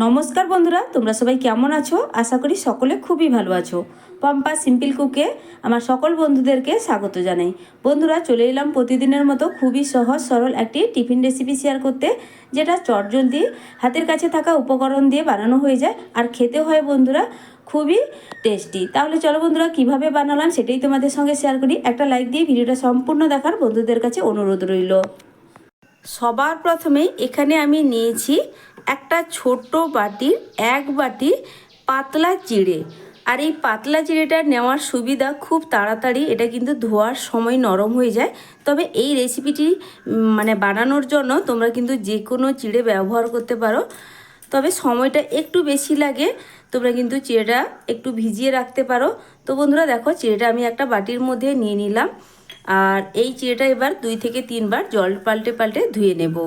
নমস্কার বন্ধুরা, তোমরা সবাই কেমন আছো? আশা করি সকলে খুবই ভালো আছো। পম্পা সিম্পল কুকে আমার সকল বন্ধুদেরকে স্বাগত জানাই। বন্ধুরা, চলে এলাম প্রতিদিনের মতো খুবই সহজ সরল একটি টিফিন রেসিপি শেয়ার করতে, যেটা চটজলদি হাতের কাছে থাকা উপকরণ দিয়ে বানানো হয়ে যায় আর খেতে হয় বন্ধুরা খুবই টেস্টি। তাহলে চলো বন্ধুরা, কিভাবে বানালাম সেটাই তোমাদের সঙ্গে শেয়ার করি। একটা লাইক দিয়ে ভিডিওটা সম্পূর্ণ দেখার বন্ধুদের কাছে অনুরোধ রইল। সবার প্রথমেই এখানে আমি নিয়েছি একটা ছোট বাটির 1 বাটি পাতলা চিড়ে। আর এই পাতলা চিড়েটা নেওয়ার সুবিধা, খুব তাড়াতাড়ি এটা কিন্তু ধোয়ার সময় নরম হয়ে যায়। তবে এই রেসিপিটি বানানোর জন্য তোমরা কিন্তু যে কোনো চিড়ে ব্যবহার করতে পারো, তবে সময়টা একটু বেশি লাগে। তোমরা কিন্তু চিড়েটা একটু ভিজিয়ে রাখতে পারো। তো বন্ধুরা দেখো, চিড়েটা আমি একটা বাটির মধ্যে নিয়ে নিলাম। আর এই চিড়েটা এবার 2 থেকে 3 বার জল পাল্টে পাল্টে ধুয়ে নেব।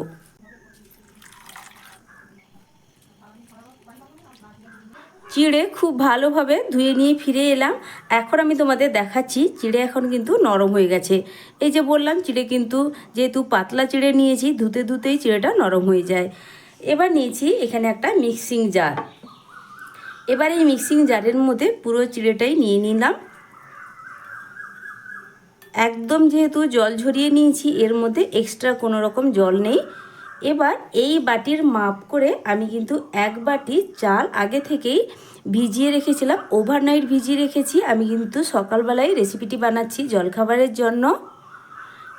চিড়ে খুব ভালোভাবে ধুয়ে নিয়ে ফিরে এলাম। এখন আমি তোমাদের দেখাচ্ছি চিড়ে এখন কিন্তু নরম হয়ে গেছে। এই যে বললাম, চিড়ে কিন্তু যেহেতু পাতলা চিড়ে নিয়েছি, ধুতে ধুতেই চিড়েটা নরম হয়ে যায়। এবার নিয়েছি এখানে একটা মিক্সিং জার। এবার এই মিক্সিং জারের মধ্যে পুরো চিড়েটাই নিয়ে নিলাম। একদম যেহেতু জল ঝরিয়ে নিয়েছি, এর মধ্যে এক্সট্রা কোনো রকম জল নেই। এবার এই বাটির মাপ করে আমি কিন্তু 1 বাটি চাল আগে থেকেই ভিজিয়ে রেখেছিলাম, ওভারনাইট ভিজিয়ে রেখেছি। আমি কিন্তু সকালবেলায় রেসিপিটি বানাচ্ছি জলখাবারের জন্য।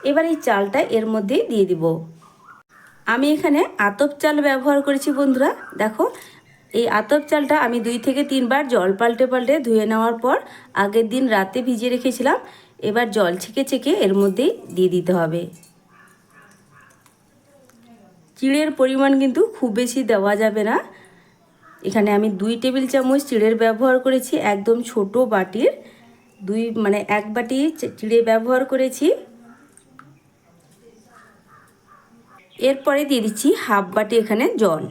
এবার এই চালটা এর মধ্যেই দিয়ে দিব। আমি এখানে আতপ চাল ব্যবহার করেছি বন্ধুরা। দেখো, এই আতপ চালটা আমি 2 থেকে 3 বার জল পাল্টে পাল্টে ধুয়ে নেওয়ার পর আগের দিন রাতে ভিজিয়ে রেখেছিলাম। এবার জল ছেঁকে ছেঁকে এর মধ্যেই দিয়ে দিতে হবে। চিড়ের পরিমাণ কিন্তু খুব বেশি দেওয়া যাবে না। এখানে আমি 2 টেবিল চামচ চিড়ের ব্যবহার করেছি, একদম ছোট বাটির 1 বাটি চিড়ে ব্যবহার করেছি। এরপরে দিয়ে দিচ্ছি হাফ বাটি এখানে জল।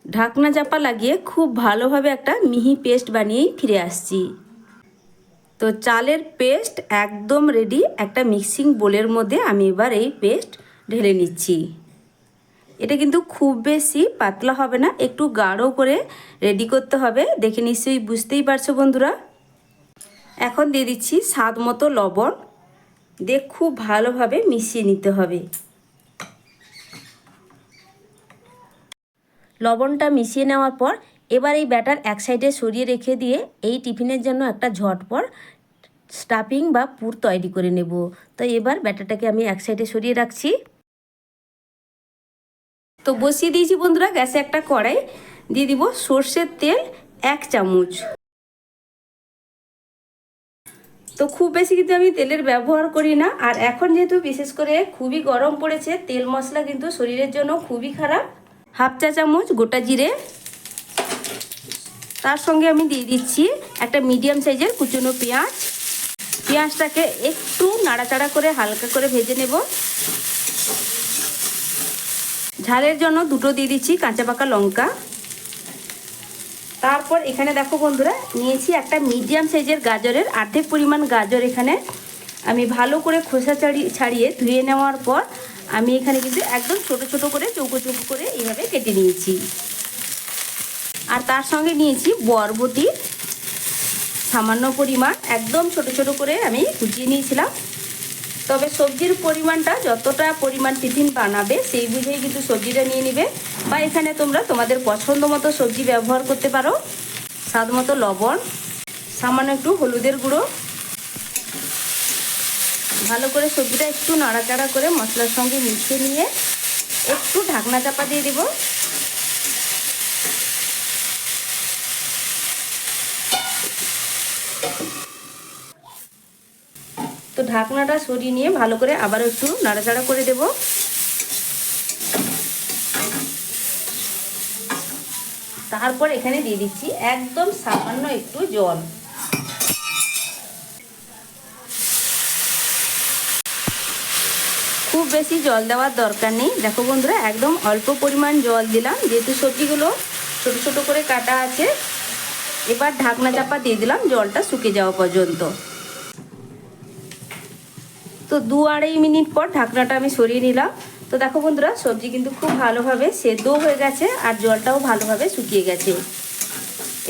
ঢাকনা চাপা লাগিয়ে খুব ভালোভাবে একটা মিহি পেস্ট বানিয়েই ফিরে আসছি। তো চালের পেস্ট একদম রেডি। একটা মিক্সিং বোলের মধ্যে আমি এবার এই পেস্ট ঢেলে নিচ্ছি। এটা কিন্তু খুব বেশি পাতলা হবে না, একটু গাঢ় করে রেডি করতে হবে। দেখে নিশ্চয়ই বুঝতেই পারছো বন্ধুরা। এখন দিয়ে দিচ্ছি স্বাদ মতো লবণ, দিয়ে খুব ভালোভাবে মিশিয়ে নিতে হবে। লবণটা মিশিয়ে নেওয়ার পর এবার এই ব্যাটার এক সাইডে সরিয়ে রেখে দিয়ে এই টিফিনের জন্য একটা ঝটপট স্টাফিং বা পুর তৈরি করে নেব। তো এবার ব্যাটারটাকে আমি এক সাইডে সরিয়ে রাখছি। তো বসিয়ে দিয়েছি বন্ধুরা গ্যাসে একটা কড়াই, দিয়ে দিব সর্ষের তেল 1 চামচ। তো খুব বেশি কিন্তু আমি তেলের ব্যবহার করি না। আর এখন যেহেতু বিশেষ করে খুবই গরম পড়েছে, তেল মশলা কিন্তু শরীরের জন্য খুবই খারাপ। হাফ চা চামচ গোটা জিরে, তার সঙ্গে আমি দিয়ে দিচ্ছি একটা মিডিয়াম সাইজের কুচনো পেঁয়াজ। পেঁয়াজটাকে একটু নাড়াচাড়া করে হালকা করে ভেজে নেব। ঝালের জন্য 2টো দিয়ে দিচ্ছি কাঁচা পাকা লঙ্কা। তারপর এখানে দেখো বন্ধুরা, নিয়েছি একটা মিডিয়াম সাইজের গাজরের অর্ধেক পরিমাণ গাজর। এখানে আমি ভালো করে খোসা ছাড়িয়ে ধুয়ে নেওয়ার পর আমি এখানে কিন্তু একদম ছোট ছোট করে চৌকো চৌকো করে এইভাবে কেটে নিয়েছি। আর তার সঙ্গে নিয়েছি বরবটি সামান্য পরিমাণ, একদম ছোট ছোট করে আমি কুচিয়ে নিয়েছিলাম। তবে সবজির পরিমাণটা যতটা পরিমাণ টিফিন বানাবে সেই বুঝেই কিন্তু সবজিটা নিয়ে নেবে, বা এখানে তোমরা তোমাদের পছন্দ মতো সবজি ব্যবহার করতে পারো। স্বাদ মতো লবণ, সামান্য একটু হলুদের গুঁড়ো। ভালো করে সবজিটা একটু নাড়াচাড়া করে মশলার সঙ্গে মিশিয়ে নিয়ে একটু ঢাকনা চাপা দিয়ে দেব। তো ঢাকনাটা সরিয়ে নিয়ে ভালো করে আবার একটু নাড়াচাড়া করে দেব। তারপর এখানে দিয়ে দিচ্ছি একদম সামান্য একটু জল। খুব বেশি জল দেওয়ার দরকার নেই। দেখো বন্ধুরা, একদম অল্প পরিমাণ জল দিলাম, যেহেতু সবজিগুলো ছোট ছোট করে কাটা আছে। এবার ঢাকনা চাপা দিয়ে দিলাম জলটা শুকিয়ে যাওয়া পর্যন্ত। তো 2-2.5 মিনিট পর ঢাকনাটা আমি সরিয়ে নিলাম। তো দেখো বন্ধুরা, সবজি কিন্তু খুব ভালোভাবে সেদ্ধও হয়ে গেছে আর জলটাও ভালোভাবে শুকিয়ে গেছে।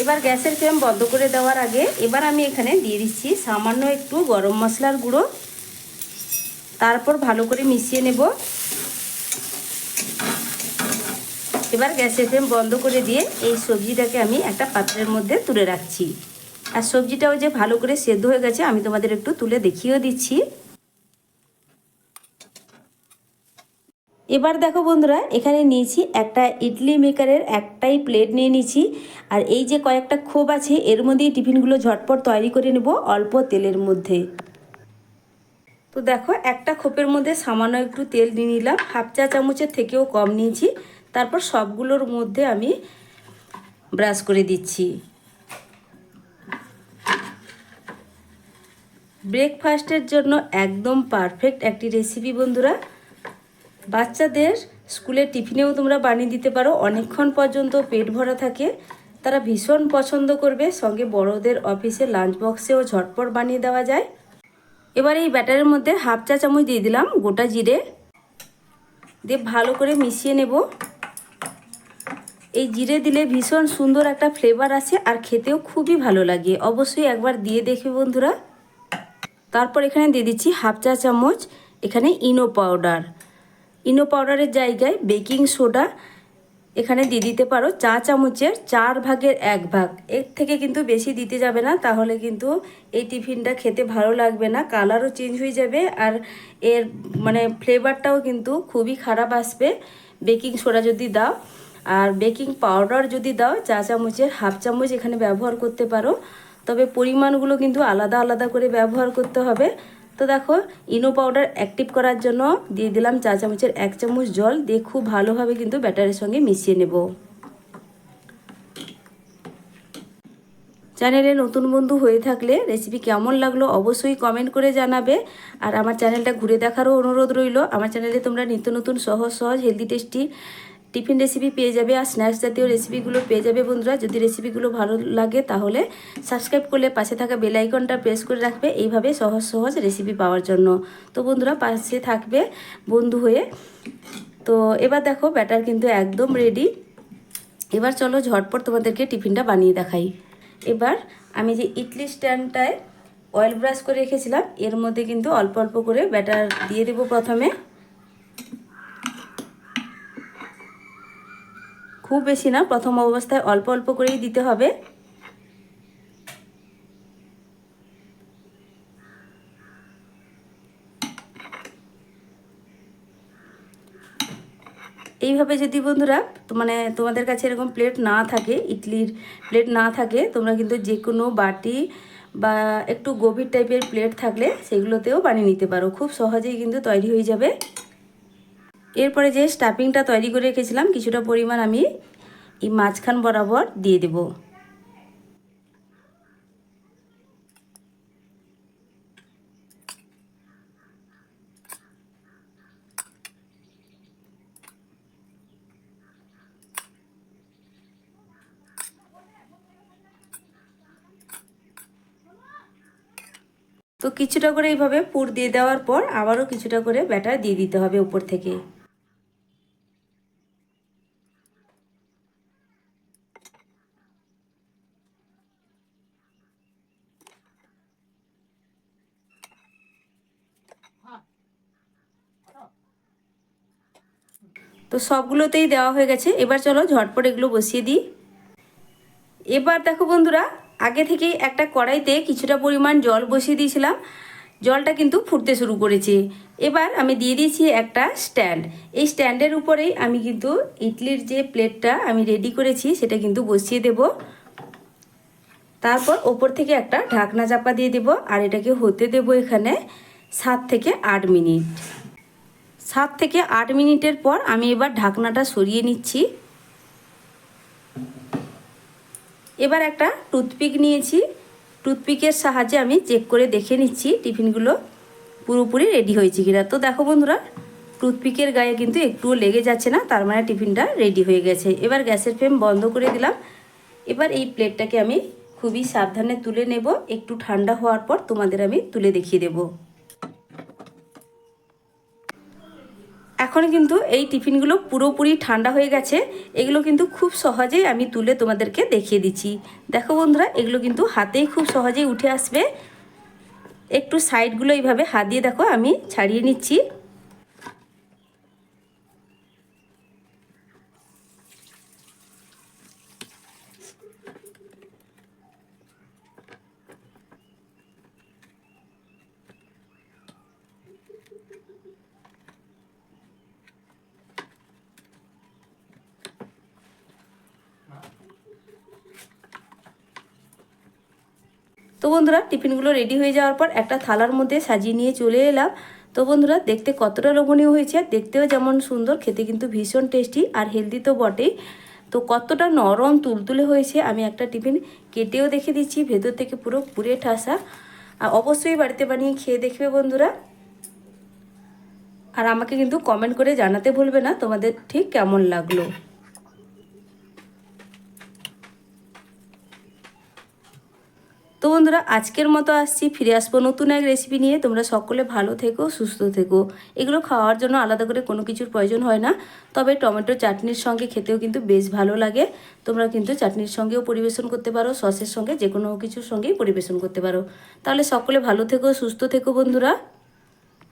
এবার গ্যাসের ফ্লেম বন্ধ করে দেওয়ার আগে এবার আমি এখানে দিয়ে দিচ্ছি সামান্য একটু গরম মশলার গুঁড়ো, তারপর ভালো করে মিশিয়ে নেব। এবার গ্যাসের ফ্লেম বন্ধ করে দিয়ে এই সবজিটাকে আমি একটা পাত্রের মধ্যে তুলে রাখছি। আর সবজিটাও যে ভালো করে সেদ্ধ হয়ে গেছে আমি তোমাদের একটু তুলে দেখিয়েও দিচ্ছি। এবার দেখো বন্ধুরা, এখানে নিয়েছি একটা ইডলি মেকারের একটাই প্লেট নিয়ে নিয়েছি। আর এই যে কয়েকটা খোপ আছে এর মধ্যেই টিফিনগুলো ঝটপট তৈরি করে নেব অল্প তেলের মধ্যে। তো দেখো, একটা খোপের মধ্যে সামান্য একটু তেল নিয়ে নিলাম, হাফ চা চামচের থেকেও কম নিয়েছি। তারপর সবগুলোর মধ্যে আমি ব্রাশ করে দিচ্ছি। ব্রেকফাস্টের জন্য একদম পারফেক্ট একটি রেসিপি বন্ধুরা। বাচ্চাদের স্কুলের টিফিনেও তোমরা বানিয়ে দিতে পারো, অনেকক্ষণ পর্যন্ত পেট ভরা থাকে, তারা ভীষণ পছন্দ করবে। সঙ্গে বড়দের অফিসে লাঞ্চ বক্সেও ঝটপট বানিয়ে দেওয়া যায়। এবার এই ব্যাটারের মধ্যে হাফ চা চামচ দিয়ে দিলাম গোটা জিরে, দিয়ে ভালো করে মিশিয়ে নেব। এই জিরে দিলে ভীষণ সুন্দর একটা ফ্লেভার আসে আর খেতেও খুবই ভালো লাগে, অবশ্যই একবার দিয়ে দেখবে বন্ধুরা। তারপর এখানে দিয়ে দিচ্ছি হাফ চা চামচ এখানে ইনো পাউডার। ইনো পাউডারের জায়গায় বেকিং সোডা এখানে দিয়ে দিতে পারো চা চামচের 1/4 ভাগ। এর থেকে কিন্তু বেশি দিতে যাবে না, তাহলে কিন্তু এই টিফিনটা খেতে ভালো লাগবে না, কালারও চেঞ্জ হয়ে যাবে আর এর মানে ফ্লেভারটাও কিন্তু খুবই খারাপ আসবে বেকিং সোডা যদি দাও। আর বেকিং পাউডার যদি দাও চা চামচের হাফ চামচ এখানে ব্যবহার করতে পারো, তবে পরিমাণগুলো কিন্তু আলাদা আলাদা করে ব্যবহার করতে হবে। তো দেখো, ইনো পাউডার অ্যাক্টিভ করার জন্য দিয়ে দিলাম চা চামচের 1 চামচ জল, দিয়ে খুব ভালোভাবে কিন্তু ব্যাটারের সঙ্গে মিশিয়ে নেব। চ্যানেলে নতুন বন্ধু হয়ে থাকলে রেসিপি কেমন লাগলো অবশ্যই কমেন্ট করে জানাবে। আর আমার চ্যানেলটা ঘুরে দেখারও অনুরোধ রইল। আমার চ্যানেলে তোমরা নিত্য নতুন সহজ সহজ হেলদি টেস্টি টিফিন রেসিপি পেয়ে যাবে আর স্ন্যাক্স জাতীয় রেসিপিগুলো পেয়ে যাবে বন্ধুরা। যদি রেসিপিগুলো ভালো লাগে তাহলে সাবস্ক্রাইব করলে পাশে থাকা বেল আইকনটা প্রেস করে রাখবে এইভাবে সহজ সহজ রেসিপি পাওয়ার জন্য। তো বন্ধুরা, পাশে থাকবে বন্ধু হয়ে। তো এবার দেখো, ব্যাটার কিন্তু একদম রেডি। এবার চলো ঝটপট তোমাদেরকে টিফিনটা বানিয়ে দেখাই। এবার আমি যে ইডলি স্ট্যান্ডটায় অয়েল ব্রাশ করে রেখেছিলাম এর মধ্যে কিন্তু অল্প অল্প করে ব্যাটার দিয়ে দেবো প্রথমে। খুব বেশি না, প্রথম অবস্থায় অল্প অল্প করেই দিতে হবে। এইভাবে যদি বন্ধুরা মানে তোমাদের কাছে এরকম প্লেট না থাকে, ইডলির প্লেট না থাকে, তোমরা কিন্তু যে কোনো বাটি বা একটু গভীর টাইপের প্লেট থাকলে সেগুলোতেও বানিয়ে নিতে পারো, খুব সহজেই কিন্তু তৈরি হয়ে যাবে। এরপরে যে স্টাফিংটা তৈরি করে রেখেছিলাম কিছুটা পরিমাণ আমি এই মাঝখান বরাবর দিয়ে দেব। তো কিছুটা করে এইভাবে পুর দিয়ে দেওয়ার পর আবারও কিছুটা করে ব্যাটার দিয়ে দিতে হবে উপর থেকে। তো সবগুলোতেই দেওয়া হয়ে গেছে, এবার চলো ঝটপট এগুলো বসিয়ে দিই। এবার দেখো বন্ধুরা, আগে থেকেই একটা কড়াইতে কিছুটা পরিমাণ জল বসিয়ে দিয়েছিলাম, জলটা কিন্তু ফুটতে শুরু করেছে। এবার আমি দিয়ে দিয়েছি একটা স্ট্যান্ড। এই স্ট্যান্ডের উপরেই আমি কিন্তু ইডলির যে প্লেটটা আমি রেডি করেছি সেটা কিন্তু বসিয়ে দেব। তারপর ওপর থেকে একটা ঢাকনা চাপা দিয়ে দেব আর এটাকে হতে দেব এখানে 7 থেকে 8 মিনিট। 7 থেকে 8 মিনিটের পর আমি এবার ঢাকনাটা সরিয়ে নিচ্ছি। এবার একটা টুথপিক নিয়েছি, টুথপিকের সাহায্যে আমি চেক করে দেখে নিচ্ছি টিফিনগুলো পুরোপুরি রেডি হয়েছে কিনা। তো দেখো বন্ধুরা, টুথপিকের গায়ে কিন্তু একটুও লেগে যাচ্ছে না, তার মানে টিফিনটা রেডি হয়ে গেছে। এবার গ্যাসের ফ্লেম বন্ধ করে দিলাম। এবার এই প্লেটটাকে আমি খুবই সাবধানে তুলে নেব, একটু ঠান্ডা হওয়ার পর তোমাদের আমি তুলে দেখিয়ে দেব। এখন কিন্তু এই টিফিনগুলো পুরোপুরি ঠান্ডা হয়ে গেছে। এগুলো কিন্তু খুব সহজেই আমি তুলে তোমাদেরকে দেখিয়ে দিচ্ছি। দেখো বন্ধুরা, এগুলো কিন্তু হাতেই খুব সহজেই উঠে আসবে। একটু সাইডগুলো এইভাবে হাত দিয়ে দেখো আমি ছাড়িয়ে নিচ্ছি। তো বন্ধুরা, টিফিনগুলো রেডি হয়ে যাওয়ার পর একটা থালার মধ্যে সাজিয়ে নিয়ে চলে এলাম। তো বন্ধুরা, দেখতে কতটা লোভনীয় হয়েছে, দেখতেও যেমন সুন্দর, খেতে কিন্তু ভীষণ টেস্টি আর হেলদি তো বটেই। তো কতটা নরম তুলতুলে হয়েছে, আমি একটা টিফিন কেটেও দেখে দিচ্ছি, ভেতর থেকে পুরো পুরে ঠাসা। আর অবশ্যই বাড়িতে বানিয়ে খেয়ে দেখবে বন্ধুরা। আর আমাকে কিন্তু কমেন্ট করে জানাতে ভুলবে না তোমাদের ঠিক কেমন লাগলো। তো বন্ধুরা, আজকের মতো আসছি, ফিরে আসবো নতুন এক রেসিপি নিয়ে। তোমরা সকলে ভালো থেকো, সুস্থ থেকো। এগুলো খাওয়ার জন্য আলাদা করে কোনো কিছুর প্রয়োজন হয় না, তবে টমেটো চাটনির সঙ্গে খেতেও কিন্তু বেশ ভালো লাগে। তোমরা কিন্তু চাটনির সঙ্গেও পরিবেশন করতে পারো, সসের সঙ্গে, যে কোনো কিছুর সঙ্গেই পরিবেশন করতে পারো। তাহলে সকলে ভালো থেকো, সুস্থ থেকো বন্ধুরা।